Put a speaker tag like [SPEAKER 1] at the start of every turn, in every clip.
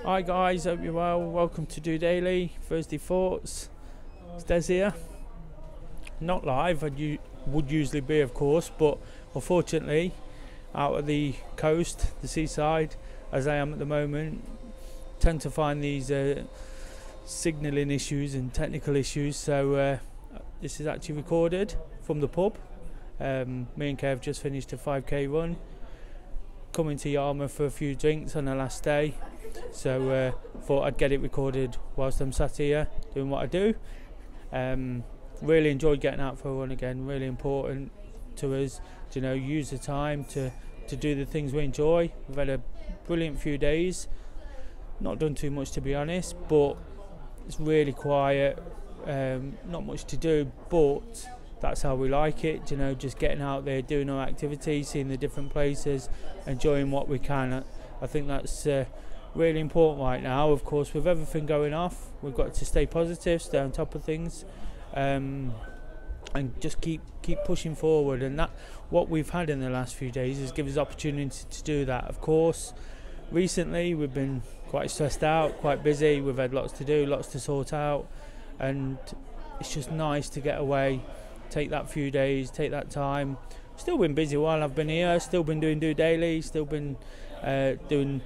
[SPEAKER 1] Hi guys, hope you're well. Welcome to DOdaily, Thursday Thoughts. It's Des here. Not live, would usually be of course, but unfortunately out at the coast, the seaside, as I am at the moment, tend to find these signalling issues and technical issues, so this is actually recorded from the pub. Me and Kev just finished a 5k run, coming to Yarmouth for a few drinks on the last day, so thought I'd get it recorded whilst I'm sat here doing what I do. Really enjoyed getting out for a run again. Really important to us to use the time to do the things we enjoy. We've had a brilliant few days, not done too much to be honest, but it's really quiet, not much to do, but that's how we like it, just getting out there, doing our activities, seeing the different places, enjoying what we can. I think that's really important right now. Of course, with everything going off, we've got to stay positive, stay on top of things, and just keep pushing forward. And that what we've had in the last few days has given us opportunity to do that. Of course, recently we've been quite stressed out, quite busy. We've had lots to do, lots to sort out, and it's just nice to get away, take that few days, take that time. Still been busy while I've been here, still been doing DOdaily, still been doing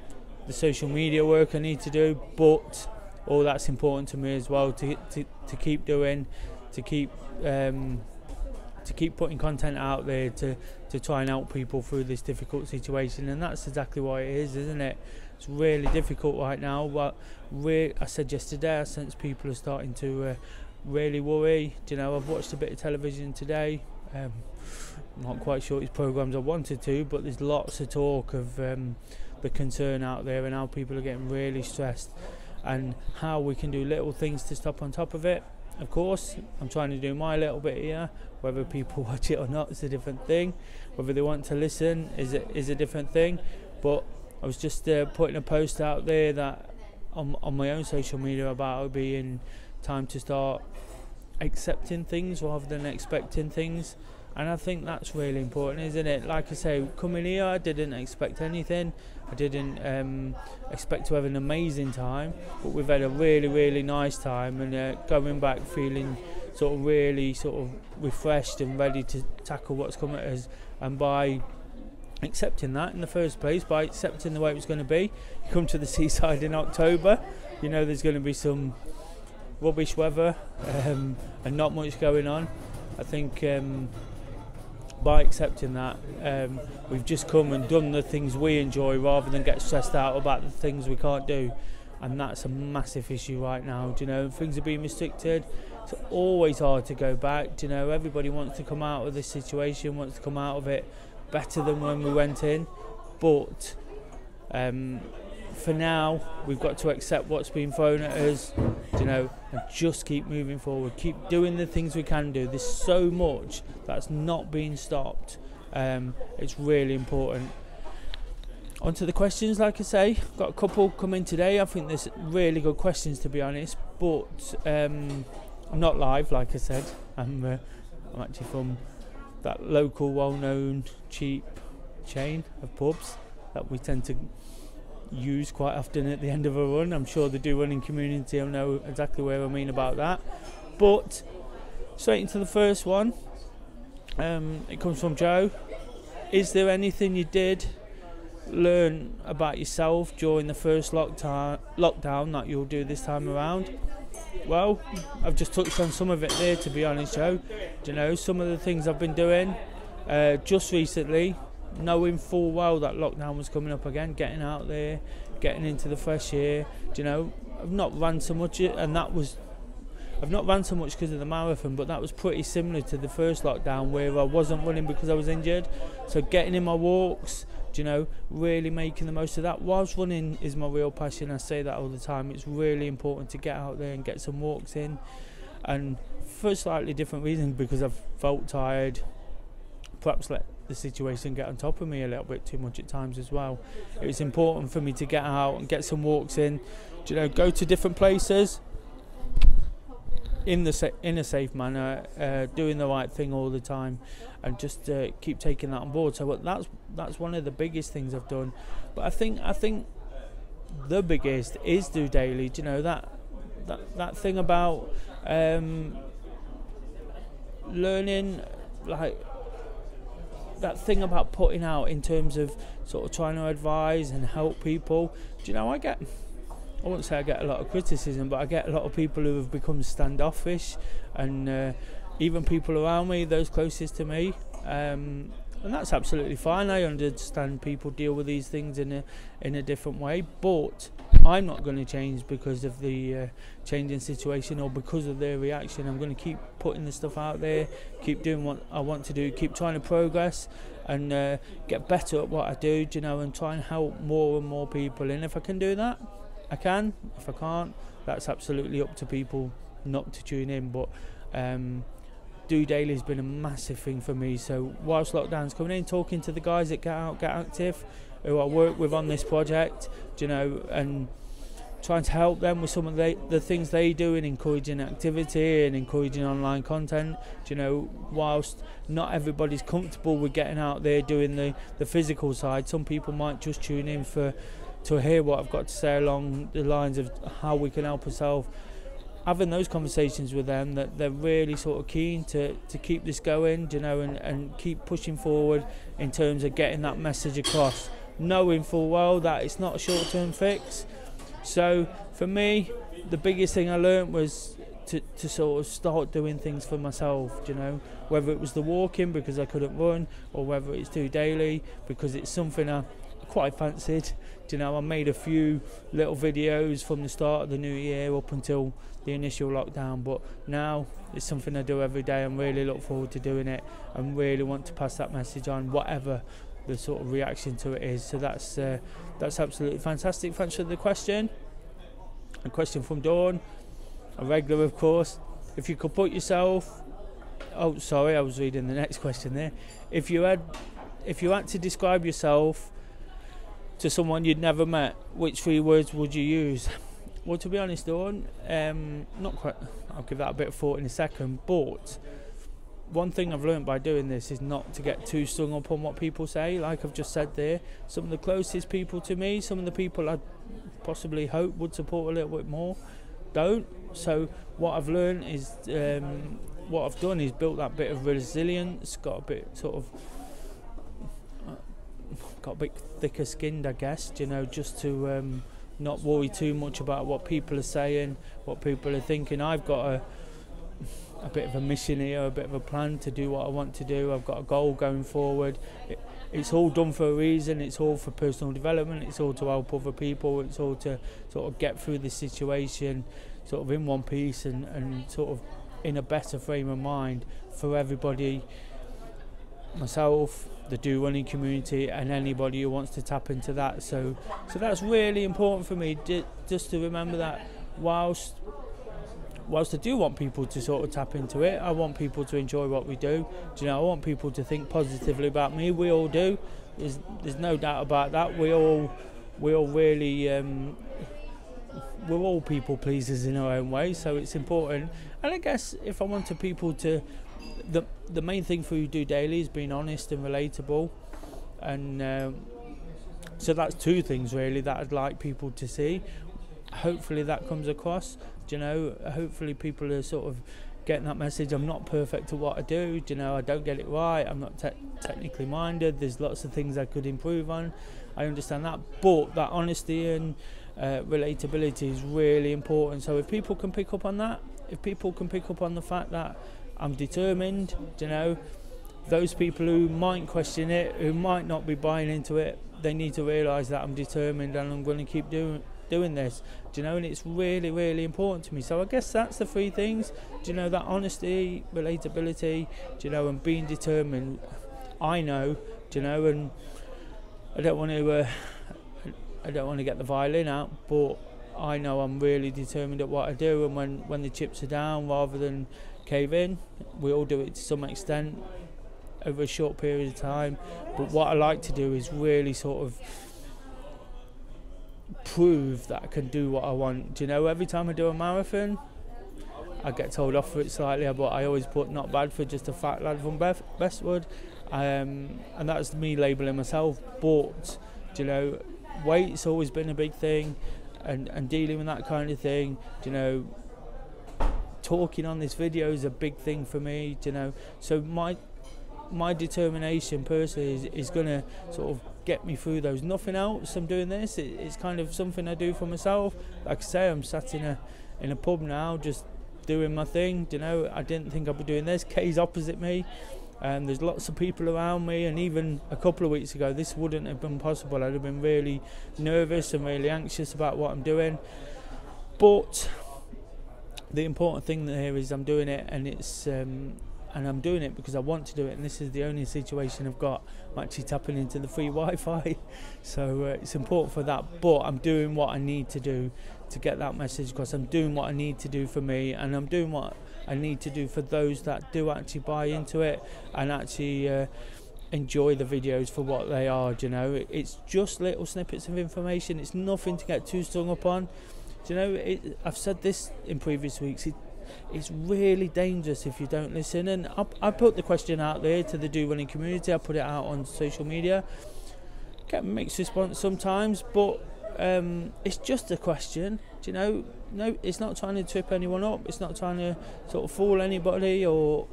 [SPEAKER 1] the social media work I need to do, but all that's important to me as well, to keep doing, to keep putting content out there to try and help people through this difficult situation. And that's exactly what it is, isn't it? It's really difficult right now, but I said yesterday, I sense people are starting to really worry. I've watched a bit of television today. I'm not quite sure it's programs I wanted to, but there's lots of talk of the concern out there and how people are getting really stressed and how we can do little things to stop on top of it. Of course, I'm trying to do my little bit here. Whether people watch it or not is a different thing. Whether they want to listen is a different thing. But I was just putting a post out there that on my own social media about it being time to start accepting things rather than expecting things. And I think that's really important, isn't it? Like I say, coming here, I didn't expect anything. I didn't expect to have an amazing time, but we've had a really, really nice time, and going back feeling really refreshed and ready to tackle what's come at us. And by accepting that in the first place, by accepting the way it was going to be, you come to the seaside in October, there's going to be some rubbish weather and not much going on. I think by accepting that, we've just come and done the things we enjoy rather than get stressed out about the things we can't do, and that's a massive issue right now. Things are being restricted. It's always hard to go back. Everybody wants to come out of this situation, wants to come out of it better than when we went in, but for now we've got to accept what's been thrown at us, and just keep moving forward, keep doing the things we can do. There's so much that's not being stopped. It's really important. On to the questions. Like I say, got a couple coming today. I think there's really good questions, to be honest, but I'm not live, like I said. I'm actually from that local well-known cheap chain of pubs that we tend to use quite often at the end of a run. I'm sure the running community will know exactly where I mean about that. But straight into the first one. It comes from Joe. Is there anything you did learn about yourself during the first lockdown that you'll do this time around? Well, I've just touched on some of it there, to be honest, Joe. Some of the things I've been doing just recently, knowing full well that lockdown was coming up again, getting out there, getting into the fresh air. I've not ran so much, and I've not ran so much because of the marathon, but that was pretty similar to the first lockdown where I wasn't running because I was injured. So getting in my walks, really making the most of that. Whilst running is my real passion, I say that all the time, it's really important to get out there and get some walks in, and for slightly different reasons, because I've felt tired, perhaps let the situation get on top of me a little bit too much at times as well. It was important for me to get out and get some walks in, go to different places in a safe manner, doing the right thing all the time, and just keep taking that on board. So that's one of the biggest things I've done. But I think the biggest is DOdaily. Do you know that thing about learning, like that thing about putting out in terms of sort of trying to advise and help people. Do you know, I wouldn't say I get a lot of criticism, but I get a lot of people who have become standoffish, and even people around me, those closest to me, and that's absolutely fine. I understand people deal with these things in a different way, but I'm not going to change because of the changing situation or because of their reaction. I'm going to keep putting the stuff out there, keep doing what I want to do, keep trying to progress and get better at what I do, you know, and try and help more and more people. And if I can do that, I can. If I can't, that's absolutely up to people not to tune in. But DOdaily has been a massive thing for me. So whilst lockdown's coming in, talking to the guys that Get Out, Get Active, who I work with on this project, you know, and trying to help them with some of the things they do in encouraging activity and encouraging online content, you know, whilst not everybody's comfortable with getting out there doing the physical side. Some people might just tune in to hear what I've got to say along the lines of how we can help ourselves. Having those conversations with them, that they're really sort of keen to keep this going, you know, and keep pushing forward in terms of getting that message across, knowing full well that it's not a short-term fix. So for me, the biggest thing I learned was to sort of start doing things for myself, you know, whether it was the walking because I couldn't run, or whether it's DOdaily because it's something I quite fancied. You know, I made a few little videos from the start of the new year up until the initial lockdown, but now it's something I do every day and really look forward to doing it and really want to pass that message on, whatever the sort of reaction to it is. So that's absolutely fantastic. Thanks for the question. A question from Dawn, a regular of course. If you could put yourself, oh sorry, I was reading the next question there. If you had to describe yourself to someone you'd never met, which 3 words would you use? Well, to be honest, Dawn, not quite. I'll give that a bit of thought in a second. But one thing I've learned by doing this is not to get too stung up on what people say. Like I've just said there, some of the closest people to me, some of the people I possibly hope would support a little bit more, don't. So what I've learned is, what I've done is built that bit of resilience, got a bit thicker skinned, I guess, you know, just to not worry too much about what people are saying, what people are thinking. I've got a bit of a mission here, a bit of a plan to do what I want to do. I've got a goal going forward. It's all done for a reason. It's all for personal development. It's all to help other people. It's all to sort of get through this situation sort of in one piece and sort of in a better frame of mind for everybody, myself, the Do Running community, and anybody who wants to tap into that. So that's really important for me, just to remember that whilst I do want people to sort of tap into it, I want people to enjoy what we do. Do you know, I want people to think positively about me. We all do. There's no doubt about that. We all really we're all people pleasers in our own way, so it's important. And I guess if I wanted people to, the main thing for DOdaily is being honest and relatable, and so that's 2 things really that I'd like people to see. Hopefully that comes across. Do you know, hopefully people are sort of getting that message. I'm not perfect at what I do. Do you know, I don't get it right. I'm not technically minded. There's lots of things I could improve on. I understand that, but that honesty and relatability is really important. So if people can pick up on that, if people can pick up on the fact that I'm determined, you know, those people who might question it, who might not be buying into it, they need to realise that I'm determined and I'm going to keep doing this, do you know, and it's really, really important to me. So I guess that's the 3 things, do you know, that honesty, relatability, do you know, and being determined. I know, do you know, and I don't want to get the violin out, but I know I'm really determined at what I do, and when the chips are down, rather than cave in, we all do it to some extent over a short period of time, but what I like to do is really sort of prove that I can do what I want. Do you know, every time I do a marathon, I get told off for it slightly, but I always put not bad for just a fat lad from Bestwood, and that's me labelling myself. But do you know, weight's always been a big thing, and dealing with that kind of thing, you know, talking on this video is a big thing for me, you know. So my determination personally is going to sort of get me through those. Nothing else. I'm doing this. It's kind of something I do for myself. Like I say, I'm sat in a pub now, just doing my thing. You know, I didn't think I'd be doing this. Kay's opposite me, and there's lots of people around me. And even a couple of weeks ago, this wouldn't have been possible. I'd have been really nervous and really anxious about what I'm doing. But the important thing here is I'm doing it, and it's and I'm doing it because I want to do it, and this is the only situation I've got. I'm actually tapping into the free Wi-Fi, so it's important for that. But I'm doing what I need to do to get that message across. I'm doing what I need to do for me, and I'm doing what I need to do for those that do actually buy into it and actually enjoy the videos for what they are. You know, it's just little snippets of information. It's nothing to get too strung up on. You know, I've said this in previous weeks. It's really dangerous if you don't listen. And I put the question out there to the DOdaily community. I put it out on social media. Get mixed response sometimes, but it's just a question. Do you know? No, it's not trying to trip anyone up. It's not trying to sort of fool anybody or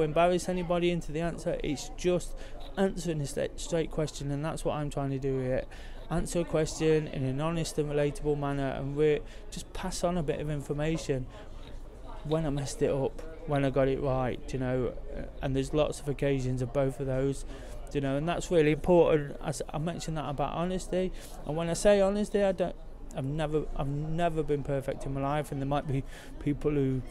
[SPEAKER 1] embarrass anybody into the answer. It's just answering a straight question, and that's what I'm trying to do here. Answer a question in an honest and relatable manner, and just pass on a bit of information. When I messed it up, when I got it right, you know, and there's lots of occasions of both of those, you know, and that's really important. As I mentioned that about honesty, and when I say honesty, I've never been perfect in my life, and there might be people who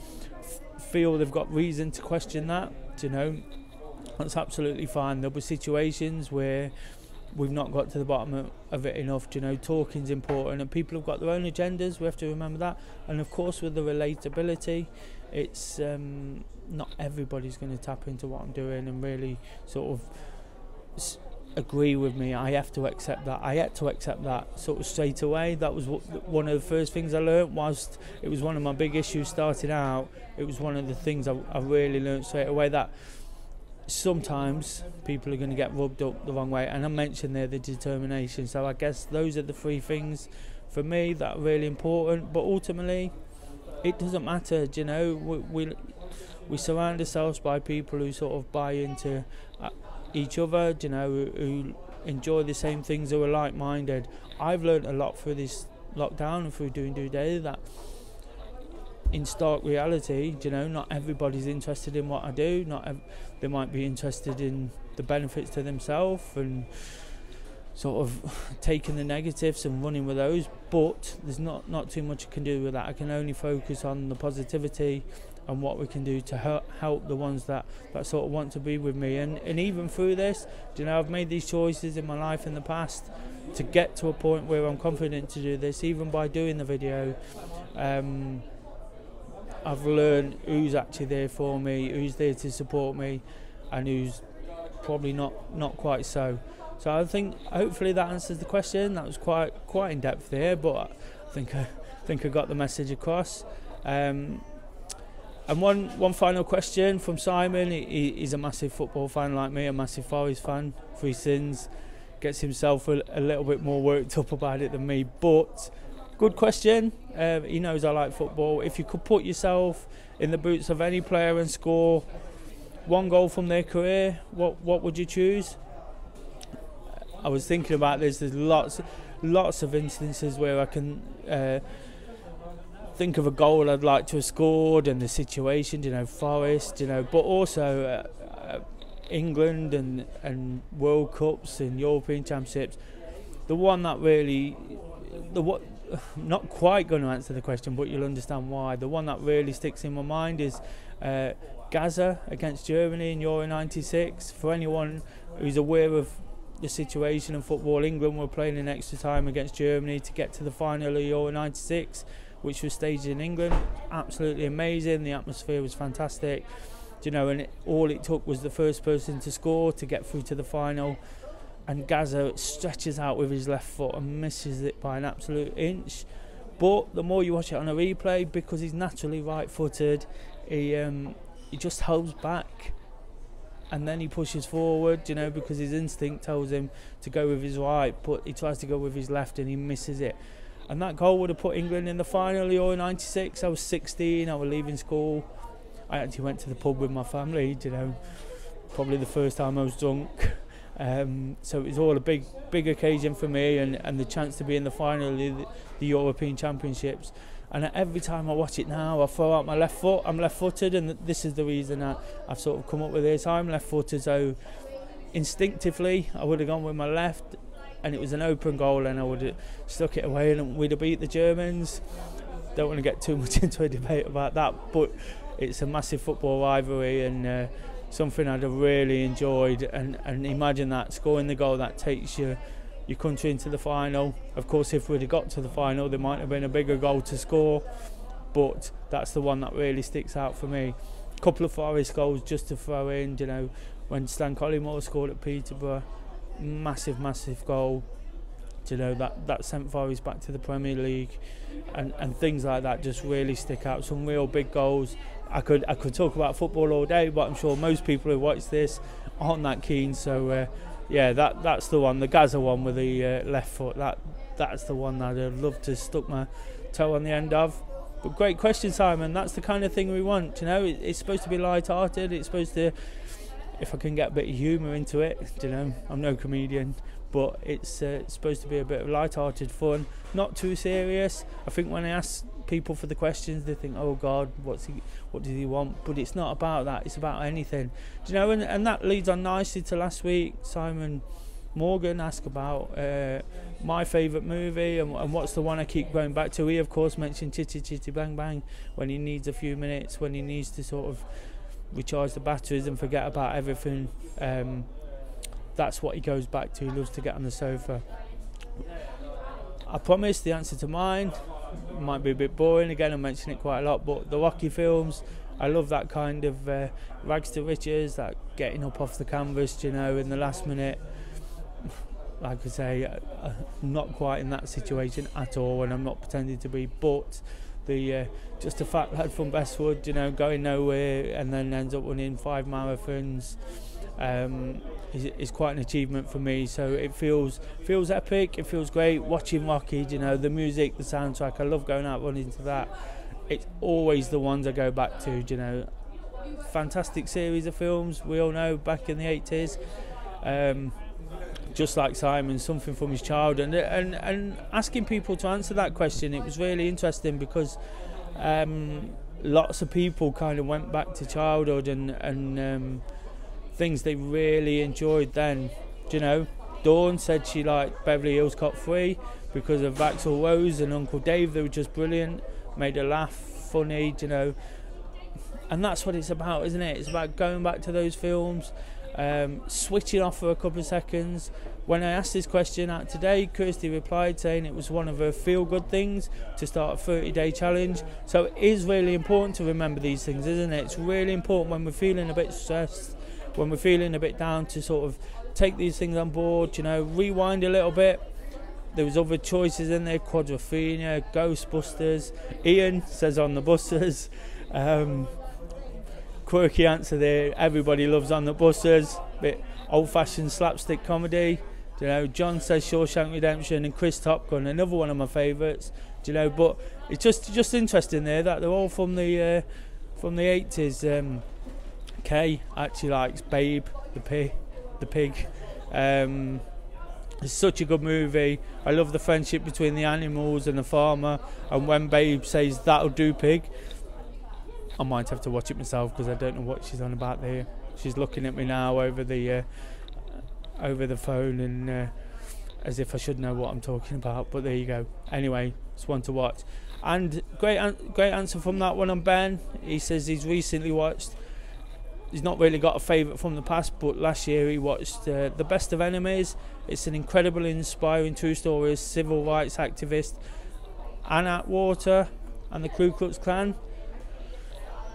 [SPEAKER 1] feel they've got reason to question that, you know. That's absolutely fine. There'll be situations where we've not got to the bottom of it enough. You know, talking's important, and people have got their own agendas. We have to remember that. And of course, with the relatability, it's not everybody's going to tap into what I'm doing and really sort of agree with me. I have to accept that. I had to accept that sort of straight away. That was one of the first things I learned. Whilst it was one of my big issues starting out, it was one of the things I really learned straight away, that sometimes people are going to get rubbed up the wrong way. And I mentioned there the determination. So I guess those are the three things for me that are really important. But ultimately, it doesn't matter. You know, we surround ourselves by people who sort of buy into each other, you know, who enjoy the same things, who are like-minded. I've learned a lot through this lockdown and through doing DOdaily, that in stark reality, you know, not everybody's interested in what I do. They might be interested in the benefits to themselves and sort of taking the negatives and running with those, but there's not too much I can do with that. I can only focus on the positivity and what we can do to help the ones that sort of want to be with me. And even through this, you know, I've made these choices in my life in the past to get to a point where I'm confident to do this. Even by doing the video, I've learned who's actually there for me, who's there to support me, and who's probably not quite so. So I think hopefully that answers the question. That was quite in depth there, but I think I got the message across. And one final question from Simon. He's a massive football fan like me, a massive Forest fan. 3 sins, gets himself a little bit more worked up about it than me, but good question. He knows I like football. If you could put yourself in the boots of any player and score 1 goal from their career, what would you choose? I was thinking about this. There's lots of instances where I can think of a goal I'd like to have scored and the situation, you know, Forest, you know, but also England and World Cups and European Championships. The one that really, I'm not quite going to answer the question, but you'll understand why. The one that really sticks in my mind is Gaza against Germany in Euro 96. For anyone who's aware of the situation in football, England were playing in extra time against Germany to get to the final of Euro 96, which was staged in England. Absolutely amazing. The atmosphere was fantastic. You know, and all it took was the first person to score to get through to the final. And Gaza stretches out with his left foot and misses it by an absolute inch. But the more you watch it on a replay, because he's naturally right-footed, he just holds back and then he pushes forward, you know, because his instinct tells him to go with his right, but he tries to go with his left and he misses it. And that goal would have put England in the final Euro 96. I was 16, I was leaving school. I actually went to the pub with my family, you know, probably the first time I was drunk. So it was all a big occasion for me, and the chance to be in the final of the European Championships. And every time I watch it now, I throw out my left foot. I'm left-footed, and this is the reason I've sort of come up with this. I'm left-footed, so instinctively I would have gone with my left, and it was an open goal, and I would have stuck it away, and we'd have beat the Germans. Don't want to get too much into a debate about that, but it's a massive football rivalry, and something I'd have really enjoyed. And imagine that, scoring the goal that takes your country into the final. Of course, if we'd have got to the final, there might have been a bigger goal to score, but that's the one that really sticks out for me. A couple of Forest goals just to throw in, you know, when Stan Collymore scored at Peterborough, massive goal, you know, that sent Forest back to the Premier League, and things like that just really stick out. Some real big goals. I could talk about football all day, but I'm sure most people who watch this aren't that keen. So yeah, that's the one, the Gaza one with the left foot. That's the one that I'd love to stuck my toe on the end of. But great question, Simon. That's the kind of thing we want. You know, it's supposed to be light-hearted. It's supposed to, if I can get a bit of humour into it. You know, I'm no comedian, but it's supposed to be a bit of light-hearted fun, not too serious. I think when I ask people for the questions, they think, oh God, what does he want? But it's not about that. It's about anything. Do you know? And that leads on nicely to last week. Simon Morgan asked about my favourite movie and what's the one I keep going back to. He of course mentioned Chitty Chitty Bang Bang when he needs a few minutes, when he needs to sort of recharge the batteries and forget about everything. That's what he goes back to. He loves to get on the sofa. I promise the answer to mine might be a bit boring. Again, I mention it quite a lot, but the Rocky films, I love that kind of rags to riches, that getting up off the canvas, you know, in the last minute. Like I say, I'm not quite in that situation at all, and I'm not pretending to be, but the just a fat lad from Bestwood, you know, going nowhere and then ends up winning 5 marathons, is quite an achievement for me. So it feels epic, it feels great watching Rocky, you know, the music, the soundtrack. I love going out running to that. It's always the ones I go back to, you know. Fantastic series of films, we all know, back in the 80s. Just like Simon, something from his childhood, and asking people to answer that question, it was really interesting because lots of people kind of went back to childhood and things they really enjoyed then. You know, Dawn said she liked Beverly Hills Cop 3 because of Axl Rose and Uncle Dave. They were just brilliant, made her laugh, funny, you know, and that's what it's about, isn't it? It's about going back to those films, switching off for a couple of seconds. When I asked this question out today, Kirsty replied saying it was one of her feel-good things to start a 30-day challenge. So it is really important to remember these things, isn't it? It's really important when we're feeling a bit stressed, when we're feeling a bit down, to sort of take these things on board, you know, rewind a little bit. There was other choices in there, Quadrophenia, Ghostbusters. Ian says On the Buses. Quirky answer there, everybody loves On the Buses. Bit old-fashioned slapstick comedy. You know, John says Shawshank Redemption, and Chris Top Gun, another one of my favourites. You know, but it's just interesting there that they're all from the 80s. Kay actually likes Babe, the pig. It's such a good movie. I love the friendship between the animals and the farmer. And when Babe says that'll do, pig, I might have to watch it myself because I don't know what she's on about there. She's looking at me now over the phone, and as if I should know what I'm talking about. But there you go. Anyway, it's one to watch. And great answer from that one on Ben. He says he's recently watched. He's not really got a favourite from the past, but last year he watched The Best of Enemies. It's an incredibly inspiring true story of civil rights activist Ann Atwater and the Ku Klux Klan.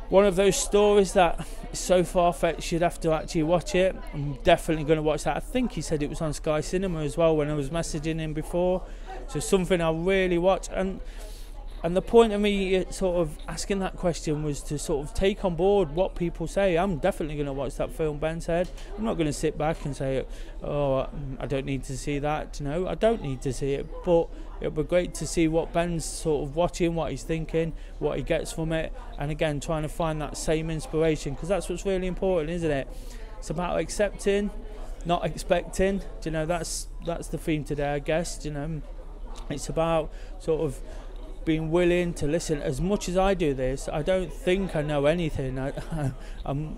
[SPEAKER 1] One of those stories that is so far-fetched you'd have to actually watch it. I'm definitely going to watch that. I think he said it was on Sky Cinema as well when I was messaging him before. So something I'll really watch. And And the point of me sort of asking that question was to sort of take on board what people say. I'm definitely going to watch that film Ben said. I'm not going to sit back and say, oh, I don't need to see that. You know, I don't need to see it, but it would be great to see what Ben's sort of watching, what he's thinking, what he gets from it, and again trying to find that same inspiration, because that's what's really important, isn't it? It's about accepting, not expecting. Do you know, that's the theme today, I guess. Do you know, it's about sort of being willing to listen. As much as I do this, I don't think I know anything. I'm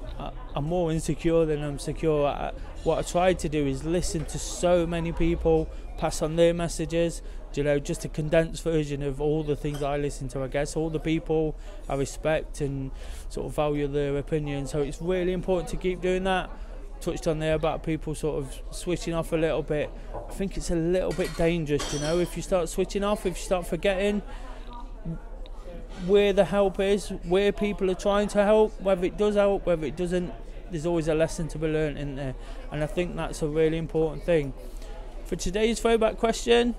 [SPEAKER 1] more insecure than I'm secure. What I try to do is listen to so many people, pass on their messages, you know, just a condensed version of all the things I listen to, I guess, all the people I respect and sort of value their opinion. So it's really important to keep doing that. Touched on there about people sort of switching off a little bit. I think it's a little bit dangerous, you know, if you start switching off, if you start forgetting where the help is, where people are trying to help, whether it does help, whether it doesn't. There's always a lesson to be learned in there, and I think that's a really important thing. For today's throwback question,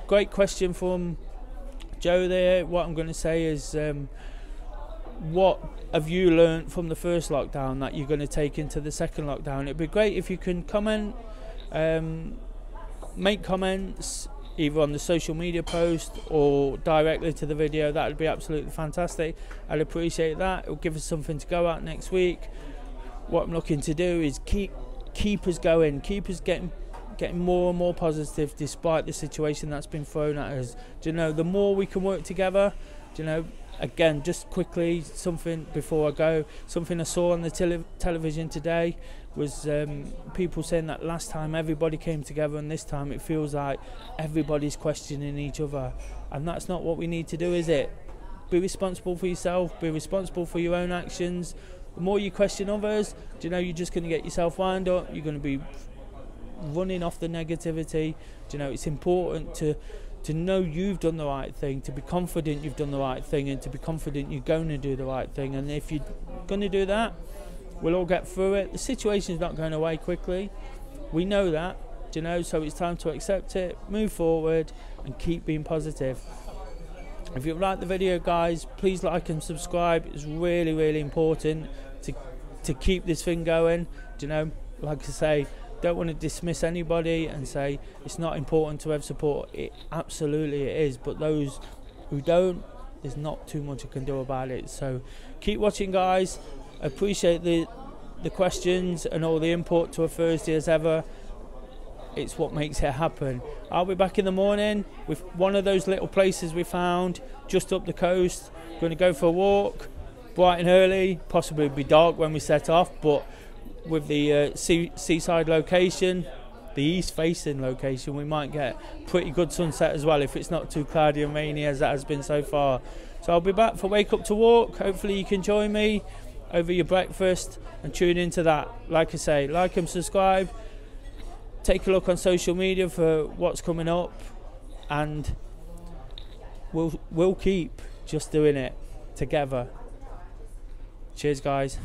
[SPEAKER 1] great question from Joe there. What I'm going to say is, what have you learned from the first lockdown that you're going to take into the second lockdown? It'd be great if you can comment, make comments either on the social media post or directly to the video. That would be absolutely fantastic. I'd appreciate that. It'll give us something to go at next week. What I'm looking to do is keep us going, keep us getting more and more positive despite the situation that's been thrown at us. Do you know, the more we can work together, do you know, again, just quickly, something before I go, something I saw on the television today was people saying that last time everybody came together, and this time it feels like everybody's questioning each other, and that's not what we need to do, is it? Be responsible for yourself, be responsible for your own actions. The more you question others, do you know, you're just going to get yourself wound up, you're going to be running off the negativity. Do you know, it's important to know you've done the right thing, to be confident you've done the right thing, and to be confident you're going to do the right thing. And if you're going to do that, we'll all get through it. The situation's not going away quickly, we know that, do you know, so it's time to accept it, move forward, and keep being positive. If you like the video, guys, please like and subscribe. It's really, really important to keep this thing going. Do you know, like I say, don't want to dismiss anybody and say it's not important to have support. It absolutely it is, but those who don't, there's not too much I can do about it. So keep watching, guys. Appreciate the questions and all the input to a Thursday as ever. It's what makes it happen. I'll be back in the morning with one of those little places we found just up the coast. Going to go for a walk, bright and early, possibly be dark when we set off, but with the seaside location, the east facing location, we might get pretty good sunset as well if it's not too cloudy and rainy as that has been so far. So I'll be back for Wake Up to Walk. Hopefully you can join me over your breakfast and tune into that. Like I say, like and subscribe, take a look on social media for what's coming up, and we'll keep just doing it together. Cheers, guys.